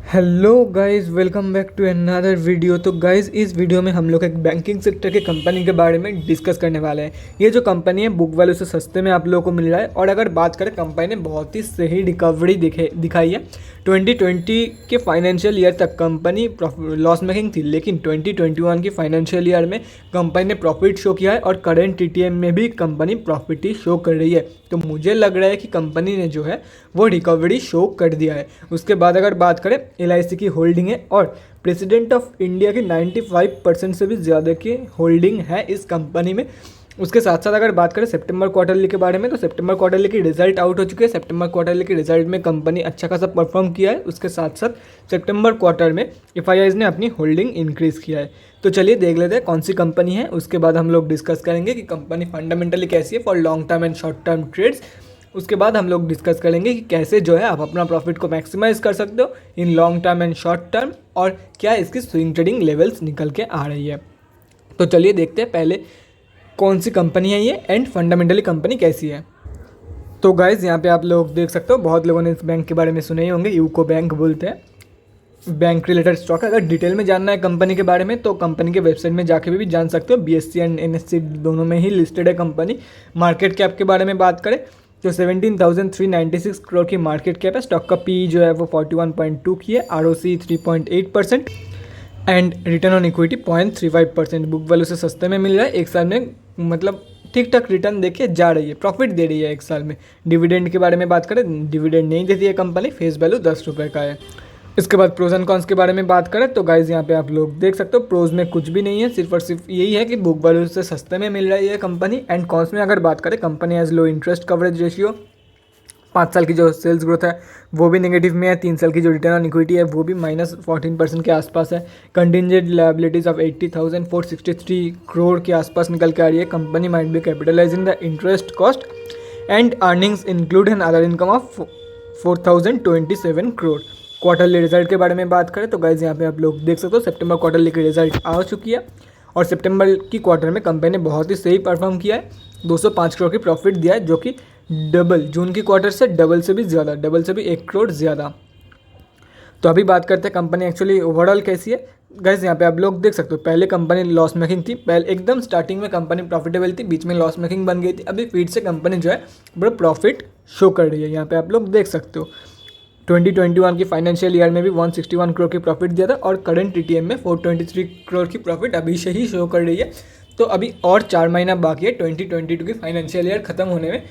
Hello guys, welcome back to another video. तो guys, इस video में हम लोग एक बैंकिंग सेक्टर के कंपनी के बारे में डिस्कस करने वाले हैं। ये जो कंपनी है बुक वैल्यू से सस्ते में आप लोगों को मिल रहा है। और अगर बात करें, कंपनी ने बहुत ही सही रिकवरी दिखाई है। 2020 के फाइनेंशियल ईयर तक कंपनी लॉस मेकिंग थी, लेकिन 2021 की फाइनेंशियल ईयर में कंपनी ने प्रॉफिट शो किया है और करेंट टीटीएम में भी कंपनी प्रॉफिट ही शो कर रही है। तो मुझे लग रहा है कि कंपनी ने जो है वो रिकवरी शो कर दिया है। उसके बाद अगर बात करें, एलआईसी की होल्डिंग है और प्रेसिडेंट ऑफ इंडिया की 95% से भी ज़्यादा की होल्डिंग है इस कंपनी में। उसके साथ साथ अगर बात करें सितंबर क्वार्टरली के बारे में, तो सितंबर क्वार्टरली की रिजल्ट आउट हो चुकी है। सितंबर क्वार्टरली की रिजल्ट में कंपनी अच्छा खासा परफॉर्म किया है। उसके साथ साथ सितंबर क्वार्टर में एफआईआईज ने अपनी होल्डिंग इंक्रीज़ किया है। तो चलिए देख लेते हैं कौन सी कंपनी है। उसके बाद हम लोग डिस्कस करेंगे कि कंपनी फंडामेंटली कैसी है for long term and short term trades. उसके बाद हम लोग डिस्कस करेंगे कि कैसे जो है आप अपना प्रॉफिट को मैक्सिमाइज कर सकते हो in long term and short term, और क्या इसकी स्विंग ट्रेडिंग लेवल्स निकल के आ रही है। तो चलिए देखते हैं पहले कौन सी कंपनी है ये एंड फंडामेंटली कंपनी कैसी है। तो गाइज़, यहाँ पे आप लोग देख सकते हो, बहुत लोगों ने इस बैंक के बारे में सुने ही होंगे, यूको बैंक बोलते हैं। बैंक रिलेटेड स्टॉक है। अगर डिटेल में जानना है कंपनी के बारे में तो कंपनी के वेबसाइट में जाके भी जान सकते हो। बीएससी एंड एनएससी दोनों में ही लिस्टेड है कंपनी। मार्केट कैप के बारे में बात करें तो 17,396 करोड़ की मार्केट कैप है। स्टॉक का पी जो है वो 41.2 की है। ROC 3.8% and return on equity 0.35%। Book value से सस्ते में मिल रहा है। एक साल में मतलब ठीक ठाक रिटर्न देके जा रही है, प्रॉफिट दे रही है एक साल में। डिविडेंड के बारे में बात करें, डिविडेंड नहीं देती है कंपनी, फेस वैल्यू 10 रुपये का है। इसके बाद प्रोज एंड कॉन्स के बारे में बात करें तो गाइज यहाँ पे आप लोग देख सकते हो, प्रोज में कुछ भी नहीं है, सिर्फ और सिर्फ यही है कि बुक वैल्यू से सस्ते में मिल रही है कंपनी। एंड कॉन्स में अगर बात करें, company has low interest coverage ratio. 5 साल की जो सेल्स ग्रोथ है वो भी नेगेटिव में है। 3 साल की जो रिटर्न ऑन इक्विटी है वो भी -14% के आसपास है। कंटिंजेंट लायबिलिटीज ऑफ 80,463 करोड़ के आसपास निकल के आ रही है। Company might be capitalising the interest cost and earnings include an other income of 4,027 crore. Quarterly result के बारे में बात करें तो गाइज यहाँ पे आप लोग देख सकते हो, सितंबर क्वार्टरली की रिजल्ट आ चुकी है और सितंबर की क्वार्टर में कंपनी ने बहुत ही सही परफॉर्म किया है। 205 करोड़ की प्रॉफिट दिया है, जो कि डबल जून की क्वार्टर से डबल से भी ज़्यादा, डबल से भी 1 करोड़ ज़्यादा। तो अभी बात करते हैं कंपनी एक्चुअली ओवरऑल कैसी है। गाइस, यहाँ पे आप लोग देख सकते हो, पहले कंपनी लॉस मेकिंग थी। पहले एकदम स्टार्टिंग में कंपनी प्रॉफिटेबल थी, बीच में लॉस मेकिंग बन गई थी। अभी फिर से कंपनी जो है बड़ा प्रॉफिट शो कर रही है। यहाँ पे आप लोग देख सकते हो 2021 की फाइनेंशियल ईयर में भी 161 करोड़ की प्रॉफिट दिया था और करंट टीटीएम में 423 करोड़ की प्रॉफिट अभी से ही शो कर रही है। तो अभी और 4 महीना बाकी है 2022 की फाइनेंशियल ईयर ख़त्म होने में।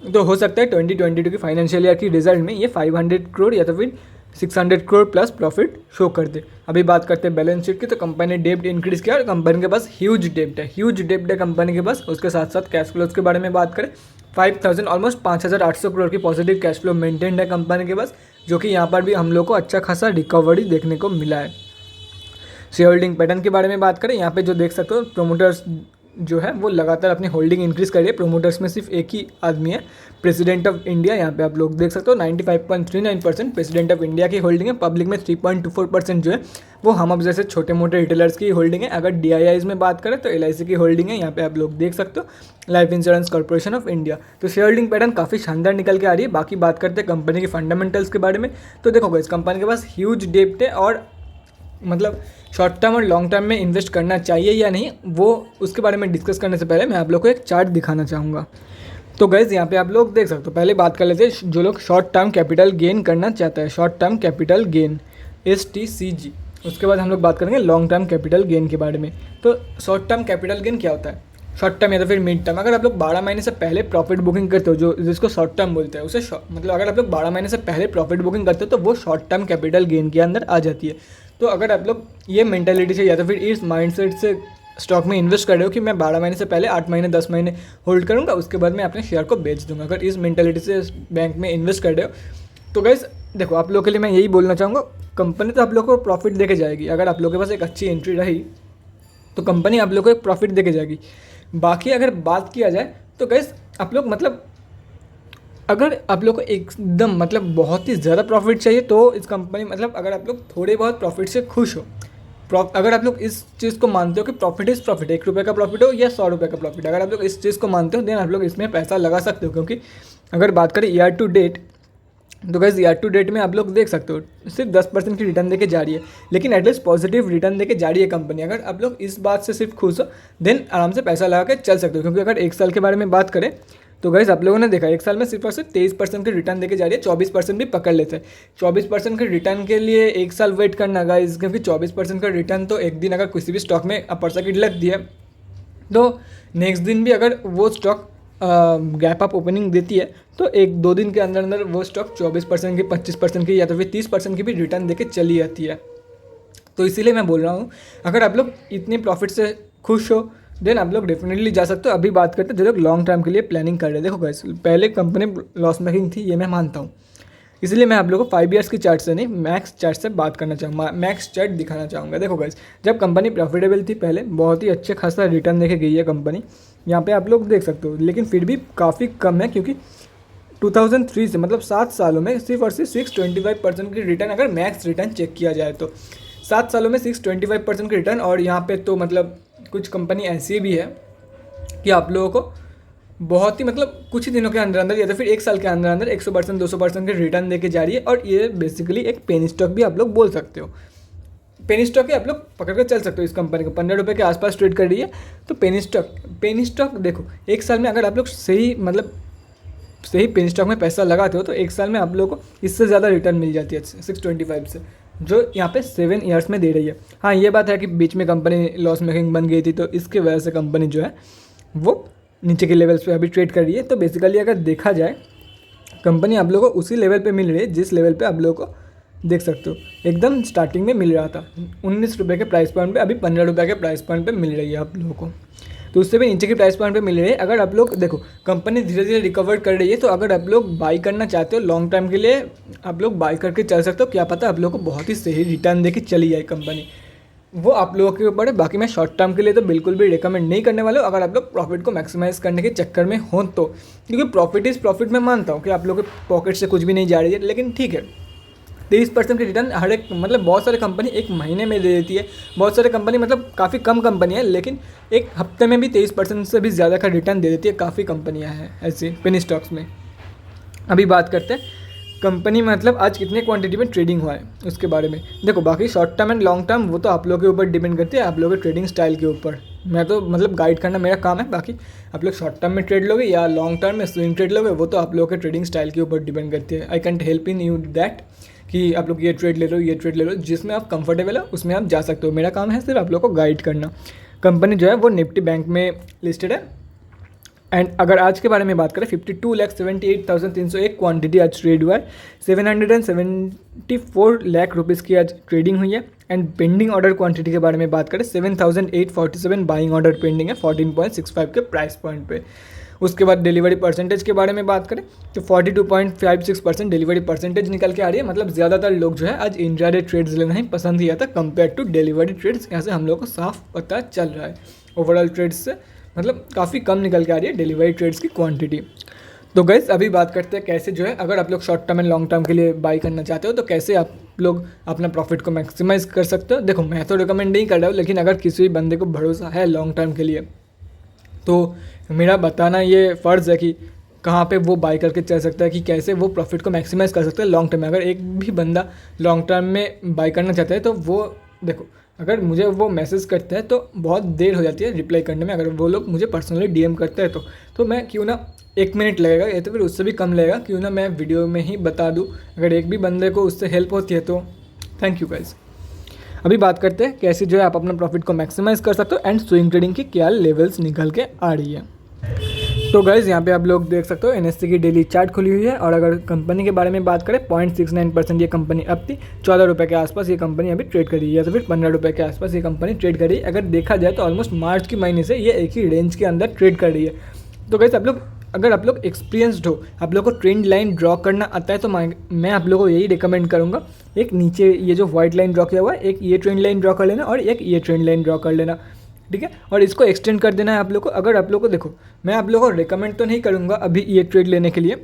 तो हो सकता है 2022 की फाइनेंशियल ईयर की रिजल्ट में ये 500 करोड़ या तो फिर 600 करोड़ प्लस प्रॉफिट शो कर दे। अभी बात करते हैं बैलेंस शीट की, तो कंपनी ने डेब्ट इंक्रीज किया और कंपनी के पास ह्यूज डेब्ट है कंपनी के पास। उसके साथ साथ कैश फ्लोज के बारे में बात करें, 5,000 ऑलमोस्ट 5,800 करोड़ की पॉजिटिव कैश फ्लो मेंटेन्ड है कंपनी के पास, जो कि यहाँ पर भी हम लोग को अच्छा खासा रिकवरी देखने को मिला है। शेयर होल्डिंग पैटर्न के बारे में बात करें, यहाँ पे जो देख सकते हो, प्रोमोटर्स जो है वो लगातार अपनी होल्डिंग इंक्रीज कर रही है। प्रोमोटर्स में सिर्फ एक ही आदमी है, प्रेसिडेंट ऑफ इंडिया। यहाँ पे आप लोग देख सकते हो 95.39% प्रेसिडेंट ऑफ इंडिया की होल्डिंग है। पब्लिक में 3.24% जो है वो हम अब जैसे छोटे मोटे रिटेलर्स की होल्डिंग है। अगर डीआईआईज में बात करें तो एलआईसी की होल्डिंग है। यहाँ पे आप लोग देख सकते हो life insurance corporation of India. तो शेयर होल्डिंग पैटर्न काफ़ी शानदार निकल के आ रही है। बाकी बात करते हैं कंपनी के फंडामेंटल्स के बारे में, तो देखो इस कंपनी के पास ह्यूज डेब्ट है और मतलब शॉर्ट टर्म और लॉन्ग टर्म में इन्वेस्ट करना चाहिए या नहीं, वो उसके बारे में डिस्कस करने से पहले मैं आप लोग को एक चार्ट दिखाना चाहूँगा। तो गाइज़, यहाँ पे आप लोग देख सकते हो, पहले बात कर लेते हैं जो लोग शॉर्ट टर्म कैपिटल गेन करना चाहता है, short term capital gain STCG। उसके बाद हम लोग बात करेंगे लॉन्ग टर्म कैपिटल गेन के बारे में। तो शॉर्ट टर्म कैपिटल गेन क्या होता है? शॉर्ट टर्म या तो फिर मिड टर्म। अगर आप लोग 12 महीने से पहले प्रॉफिट बुकिंग करते हो, जो जिसको शॉर्ट टर्म बोलते हैं, उसे मतलब अगर आप लोग 12 महीने से पहले प्रॉफिट बुकिंग करते हो तो वो शॉर्ट टर्म कैपिटल गेन के अंदर आ जाती है। तो अगर आप लोग ये मेंटालिटी से या तो फिर इस माइंडसेट से स्टॉक में इन्वेस्ट कर रहे हो कि मैं 12 महीने से पहले 8 महीने 10 महीने होल्ड करूँगा, उसके बाद मैं अपने शेयर को बेच दूंगा, अगर इस मेंटालिटी से बैंक में इन्वेस्ट कर रहे हो तो गाइस देखो, आप लोगों के लिए मैं यही बोलना चाहूँगा, कंपनी तो आप लोगों को प्रॉफिट दे के जाएगी। अगर आप लोगों के पास एक अच्छी एंट्री रही तो कंपनी आप लोगों को एक प्रॉफिट दे के जाएगी। बाकी अगर बात किया जाए तो गाइस आप लोग मतलब अगर आप लोग को एकदम मतलब बहुत ही ज़्यादा प्रॉफिट चाहिए तो इस कंपनी मतलब अगर आप लोग थोड़े बहुत प्रॉफिट से खुश हो, अगर आप लोग इस चीज़ को मानते हो कि प्रॉफिट इज़ प्रॉफिट, 1 रुपये का प्रॉफिट हो या 100 रुपये का प्रॉफिट, अगर आप लोग इस चीज़ को मानते हो देन आप लोग इसमें पैसा लगा सकते हो। क्योंकि अगर बात करें ईयर टू डेट तो गाइस ईयर टू डेट में आप लोग देख सकते हो सिर्फ 10% की रिटर्न देके जा रही है, लेकिन एटलीस्ट पॉजिटिव रिटर्न देके जा रही है कंपनी। अगर आप लोग इस बात से सिर्फ खुश हो देन आराम से पैसा लगा के चल सकते हो, क्योंकि अगर एक साल के बारे में बात करें तो गाइस आप लोगों ने देखा एक साल में सिर्फ और सिर्फ 23% की रिटर्न देके जा रही है। 24% भी पकड़ लेते हैं। 24% के रिटर्न के लिए एक साल वेट करना गाइस, क्योंकि 24% का रिटर्न तो एक दिन अगर किसी भी स्टॉक में अपर सर्किट लग दिया तो नेक्स्ट दिन भी अगर वो स्टॉक गैप अप ओपनिंग देती है तो एक दो दिन के अंदर अंदर वो स्टॉक 24% की, 25% की या तो फिर 30% की भी रिटर्न देके चली जाती है। तो इसीलिए मैं बोल रहा हूँ अगर आप लोग इतने प्रॉफिट से खुश हो देन आप लोग डेफिनेटली जा सकते हो। अभी बात करते हैं जो लोग लॉन्ग टर्म के लिए प्लानिंग कर रहे हैं। देखो गाइस पहले कंपनी लॉस मेकिंग थी, ये मैं मानता हूँ, इसलिए मैं आप लोगों को 5 ईयर्स की चार्ट से नहीं मैक्स चार्ट से बात करना चाहूँगा, मैक्स चार्ट दिखाना चाहूँगा। देखो गाइस जब कंपनी प्रॉफिटेबल थी पहले बहुत ही अच्छे खासा रिटर्न देके गई है कंपनी, यहाँ पे आप लोग देख सकते हो, लेकिन फिर भी काफ़ी कम है क्योंकि 2003 से मतलब 7 सालों में सिर्फ और सिर्फ 625% की रिटर्न, अगर मैक्स रिटर्न चेक किया जाए तो 7 सालों में 625% की रिटर्न। और यहाँ पे तो मतलब कुछ कंपनी ऐसी भी है कि आप लोगों को बहुत ही मतलब कुछ ही दिनों के अंदर अंदर या तो फिर एक साल के अंदर अंदर 100% 200% की रिटर्न देके जा रही है। और ये बेसिकली एक पेनी स्टॉक भी आप लोग बोल सकते हो। पेनी स्टॉक ही आप लोग पकड़ कर चल सकते हो। इस कंपनी को 15 रुपये के आसपास ट्रेड कर रही है। तो पेनी स्टॉक देखो एक साल में अगर आप लोग सही पेनी स्टॉक में पैसा लगाते हो तो एक साल में आप लोगों को इससे ज़्यादा रिटर्न मिल जाती है 625 से, जो यहाँ पे 7 ईयर्स में दे रही है। हाँ ये बात है कि बीच में कंपनी लॉस मेकिंग बन गई थी तो इसके वजह से कंपनी जो है वो नीचे के लेवल्स पे अभी ट्रेड कर रही है। तो बेसिकली अगर देखा जाए कंपनी आप लोगों को उसी लेवल पे मिल रही है जिस लेवल पे आप लोगों को देख सकते हो एकदम स्टार्टिंग में मिल रहा था 19 रुपये के प्राइस पॉइंट पे, अभी 15 रुपये के प्राइस पॉइंट पे मिल रही है आप लोगों को। तो उससे भी नीचे के प्राइस पॉइंट पे मिल रही है। अगर आप लोग देखो कंपनी धीरे धीरे रिकवर कर रही है तो अगर आप लोग बाई करना चाहते हो लॉन्ग टर्म के लिए आप लोग बाई करके चल सकते हो। क्या पता आप लोग को बहुत ही सही रिटर्न देके चली जाए कंपनी, वो आप लोगों के ऊपर है। बाकी मैं शॉर्ट टर्म के लिए तो बिल्कुल भी रिकमेंड नहीं करने वाला हूँ अगर आप लोग प्रॉफिट को मैक्सिमाइज़ करने के चक्कर में हो तो, क्योंकि प्रॉफिट इज़ प्रॉफिट। मैं मानता हूँ कि आप लोगों के पॉकेट से कुछ भी नहीं जा रही है, लेकिन ठीक है 23% की रिटर्न हर एक मतलब बहुत सारे कंपनी एक महीने में दे देती है, बहुत सारे कंपनी मतलब काफ़ी कम कंपनी है लेकिन एक हफ्ते में भी 23% से भी ज़्यादा का रिटर्न दे देती है। काफ़ी कंपनियाँ हैं ऐसी पेनी स्टॉक्स में। अभी बात करते हैं कंपनी मतलब आज कितने क्वांटिटी में ट्रेडिंग हुआ है उसके बारे में। देखो बाकी short term and long term वो तो आप लोगों के ऊपर डिपेंड करती है, आप लोगों के ट्रेडिंग स्टाइल के ऊपर। मैं तो मतलब गाइड करना मेरा काम है, बाकी आप लोग शॉर्ट टर्म में ट्रेड लोगे या लॉन्ग टर्म में स्विंग ट्रेड लोगे वो तो आप लोगों के ट्रेडिंग स्टाइल के ऊपर डिपेंड करती है। I can't help in you that कि आप लोग ये ट्रेड ले लो ये ट्रेड ले लो, जिसमें आप कंफर्टेबल हो उसमें आप जा सकते हो। मेरा काम है सिर्फ आप लोग को गाइड करना। कंपनी जो है वो निफ्टी बैंक में लिस्टेड है। एंड अगर आज के बारे में बात करें 52,78,301 क्वांटिटी आज ट्रेड हुआ है। 774 लाख रुपीज़ की आज ट्रेडिंग हुई है। एंड पेंडिंग ऑर्डर क्वांटिटी के बारे में बात करें 7,847 बाइंग ऑर्डर पेंडिंग है 14.65 के प्राइस पॉइंट पे। उसके बाद डिलीवरी परसेंटेज के बारे में बात करें तो 42.56% डिलीवरी परसेंटेज निकल के आ रही है। मतलब ज़्यादातर लोग जो है आज इंट्राडे ट्रेड्स लेना ही पसंद किया था कंपेयर टू डिलीवरी ट्रेड्स। यहाँ से हम लोग को साफ पता चल रहा है ओवरऑल ट्रेड्स से मतलब काफ़ी कम निकल के आ रही है डिलीवरी ट्रेड्स की क्वांटिटी। तो गाइस अभी बात करते हैं कैसे जो है अगर आप लोग short term and long term के लिए बाई करना चाहते हो तो कैसे आप लोग अपना प्रॉफिट को मैक्सिमाइज़ कर सकते हो। देखो मैं तो रिकमेंड नहीं कर रहा हूँ, लेकिन अगर किसी भी बंदे को भरोसा है लॉन्ग टर्म के लिए तो मेरा बताना ये फ़र्ज़ है कि कहाँ पे वो बाई करके चल सकता है, कि कैसे वो प्रॉफिट को मैक्सिमाइज़ कर सकता है लॉन्ग टर्म में। अगर एक भी बंदा लॉन्ग टर्म में बाई करना चाहता है तो वो देखो अगर मुझे वो मैसेज करते हैं तो बहुत देर हो जाती है रिप्लाई करने में। अगर वो लोग मुझे पर्सनली डीएम करते हैं तो मैं क्यों ना 1 मिनट लगेगा या तो फिर उससे भी कम लगेगा, क्यों ना मैं वीडियो में ही बता दूँ। अगर एक भी बंदे को उससे हेल्प होती है तो थैंक यू गाइस। अभी बात करते हैं कैसे जो है आप अपना प्रॉफिट को मैक्सिमाइज़ कर सकते हो एंड स्विंग ट्रेडिंग की क्या लेवल्स निकल के आ रही है। तो गाइज़ यहाँ पे आप लोग देख सकते हो एनएससी की डेली चार्ट खुली हुई है। और अगर कंपनी के बारे में बात करें 0.69% ये कंपनी अब थी 14 रुपये के आसपास ये कंपनी अभी ट्रेड कर रही है या तो फिर 15 रुपये के आसपास ये कंपनी ट्रेड कर रही है। अगर देखा जाए तो ऑलमोस्ट मार्च के महीने से ये एक ही रेंज के अंदर ट्रेड कर रही है। तो गाइज़ अगर आप लोग एक्सपीरियंसड हो, आप लोग को ट्रेंड लाइन ड्रॉ करना आता है तो मैं आप लोगों को यही रिकमेंड करूँगा, एक नीचे ये जो वाइट लाइन ड्रॉ किया हुआ है एक ये ट्रेंड लाइन ड्रॉ कर लेना और एक ये ट्रेंड लाइन ड्रॉ कर लेना, ठीक है। और इसको एक्सटेंड कर देना है आप लोग को। अगर आप लोग को देखो मैं आप लोग को रिकमेंड तो नहीं करूँगा अभी ये ट्रेड लेने के लिए,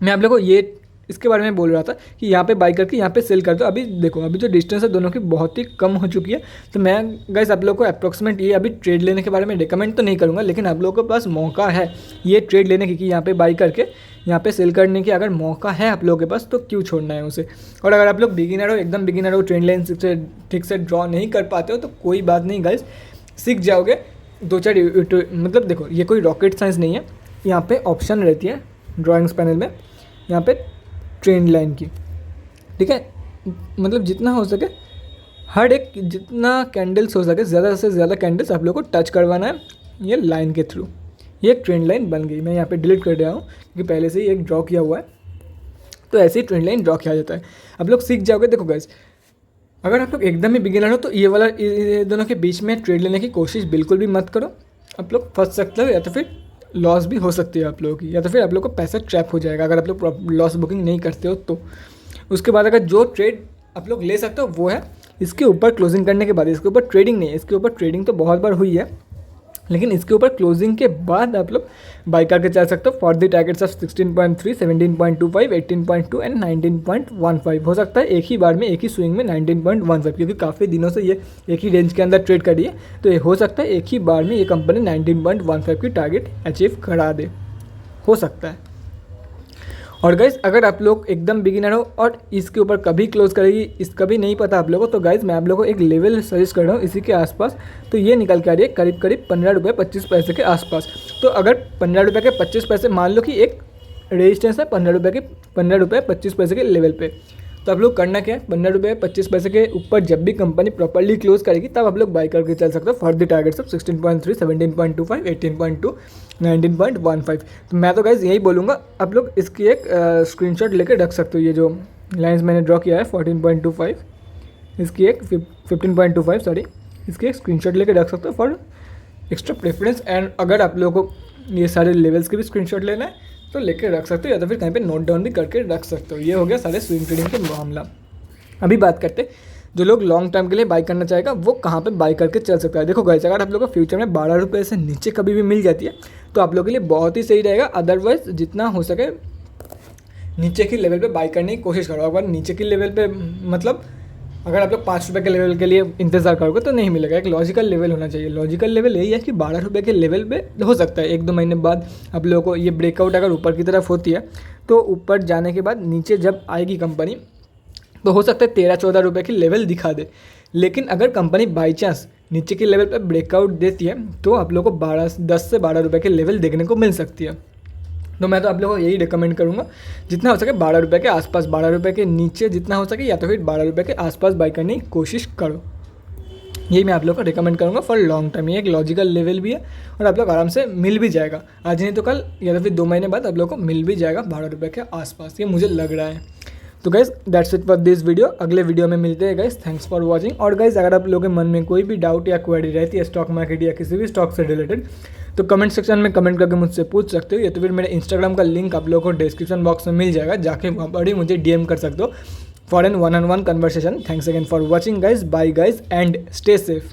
मैं आप लोग को ये इसके बारे में बोल रहा था कि यहाँ पे बाई करके यहाँ पे सेल कर दो। अभी देखो अभी जो डिस्टेंस है दोनों की बहुत ही कम हो चुकी है। तो मैं गाइस आप लोगों को अप्रॉक्सीमेट ये अभी ट्रेड लेने के बारे में रिकमेंड तो नहीं करूँगा, लेकिन आप लोगों के पास मौका है ये ट्रेड लेने की कि यहाँ पे बाई करके यहाँ पे सेल करने की अगर मौका है आप लोगों के पास तो क्यों छोड़ना है उसे। और अगर आप लोग बिगिनर हो, एकदम बिगिनर हो, ट्रेंड लाइन से ठीक से ड्रॉ नहीं कर पाते हो तो कोई बात नहीं गाइस, सीख जाओगे। 2-4 मतलब देखो ये कोई रॉकेट साइंस नहीं है। यहाँ पे ऑप्शन रहती है ड्राइंग्स पैनल में यहाँ पे ट्रेंड लाइन की, ठीक है। मतलब जितना हो सके हर एक जितना कैंडल्स हो सके ज़्यादा से ज़्यादा कैंडल्स आप लोग को टच करवाना है ये लाइन के थ्रू। ये एक ट्रेंड लाइन बन गई, मैं यहाँ पे डिलीट कर रहा हूँ क्योंकि पहले से ही एक ड्रॉ किया हुआ है। तो ऐसे ही ट्रेंड लाइन ड्रॉ किया जाता है, आप लोग सीख जाओगे। देखो गाइस अगर आप लोग एकदम ही बिगिनर हो तो ये वाला ये दोनों के बीच में ट्रेड लेने की कोशिश बिल्कुल भी मत करो। आप लोग फंस सकते हो या तो फिर लॉस भी हो सकती है आप लोगों की, या तो फिर आप लोग को पैसा ट्रैप हो जाएगा अगर आप लोग लॉस बुकिंग नहीं करते हो तो। उसके बाद अगर जो ट्रेड आप लोग ले सकते हो वो है इसके ऊपर क्लोजिंग करने के बाद। इसके ऊपर ट्रेडिंग नहीं है, इसके ऊपर ट्रेडिंग तो बहुत बार हुई है, लेकिन इसके ऊपर क्लोजिंग के बाद आप लोग बाई करके चल सकते हो for the targets of 16.3, 17.25, 18.2 and 19.15। हो सकता है एक ही बार में एक ही स्विंग में 19.15, क्योंकि काफ़ी दिनों से ये एक ही रेंज के अंदर ट्रेड करी है तो ये हो सकता है एक ही बार में ये कंपनी 19.15 की टारगेट अचीव करा दे, हो सकता है। और गाइस अगर आप लोग एकदम बिगिनर हो और इसके ऊपर कभी क्लोज करेगी इसका भी नहीं पता आप लोगों को, तो गाइस मैं आप लोगों को एक लेवल सजेस्ट कर रहा हूँ इसी के आसपास। तो ये निकल के आ रही है करीब करीब 15 रुपये 25 पैसे के आसपास। तो अगर 15 रुपये के 25 पैसे मान लो कि एक रेजिस्टेंस है 15 रुपये 25 पैसे के लेवल पे, तो आप लोग करना क्या है 15 रुपये 25 पैसे के ऊपर जब भी कंपनी प्रॉपर्ली क्लोज करेगी तब आप लोग बाई करके चल सकते हो फॉर द टारगेट्स ऑफ 16.3, 17.25, 18.2, 19.15। तो मैं तो गाइज यही बोलूँगा आप लोग इसकी एक स्क्रीनशॉट लेकर रख सकते हो। ये जो लाइंस मैंने ड्रॉ किया है 14.25, इसकी एक 15.25 सॉरी, इसकी एक स्क्रीनशॉट लेकर रख सकते हो फॉर एक्स्ट्रा प्रेफरेंस। एंड अगर आप लोगों को ये सारे लेवल्स के भी स्क्रीनशॉट लेना है तो लेके रख सकते हो, या तो फिर कहीं पे नोट डाउन भी करके रख सकते हो। ये हो गया सारे स्विंग ट्रेडिंग के मामला। अभी बात करते जो लोग लॉन्ग टर्म के लिए बाई करना चाहेगा वो कहाँ पे बाई करके चल सकता है। देखो गाइस अगर आप लोगों को फ्यूचर में 12 रुपये से नीचे कभी भी मिल जाती है तो आप लोगों के लिए बहुत ही सही रहेगा। अदरवाइज जितना हो सके नीचे की लेवल पे बाई करने की कोशिश करो। अगर नीचे की लेवल पे मतलब अगर आप लोग 5 रुपये के लेवल के लिए इंतज़ार करोगे तो नहीं मिलेगा। एक लॉजिकल लेवल होना चाहिए। लॉजिकल लेवल यही है कि 12 रुपये के लेवल पे हो सकता है 1-2 महीने बाद आप लोगों को ये ब्रेकआउट अगर ऊपर की तरफ होती है तो ऊपर जाने के बाद नीचे जब आएगी कंपनी तो हो सकता है 13-14 रुपये की लेवल दिखा दे। लेकिन अगर कंपनी बाई चांस नीचे की लेवल पर ब्रेकआउट देती है तो आप लोगों को 10 से 12 रुपये के लेवल देखने को मिल सकती है। तो मैं तो आप लोगों को यही रिकमेंड करूँगा जितना हो सके 12 रुपये के आसपास, 12 रुपये के नीचे जितना हो सके या तो फिर 12 रुपये के आसपास बाई करने की कोशिश करो। यही मैं आप लोगों को रिकमेंड करूँगा फॉर लॉन्ग टर्म। ये एक लॉजिकल लेवल भी है और आप लोग आराम से मिल भी जाएगा, आज नहीं तो कल या तो फिर 2 महीने बाद आप लोग को मिल भी जाएगा 12 रुपये के आसपास, ये मुझे लग रहा है। तो guys that's it for this video. अगले वीडियो में मिलते हैं गाइज़। Thanks for watching. और गाइज़ अगर आप लोगों के मन में कोई भी डाउट या क्वेरी रहती है स्टॉक मार्केट या किसी भी स्टॉक से रिलेटेड तो कमेंट सेक्शन में कमेंट करके मुझसे पूछ सकते हो, या तो फिर मेरे इंस्टाग्राम का लिंक आप लोगों को डिस्क्रिप्शन बॉक्स में मिल जाएगा, जाके वहाँ पर ही मुझे DM कर सकते हो for an 1-on-1 conversation. Thanks again for watching guys, bye guys and stay safe.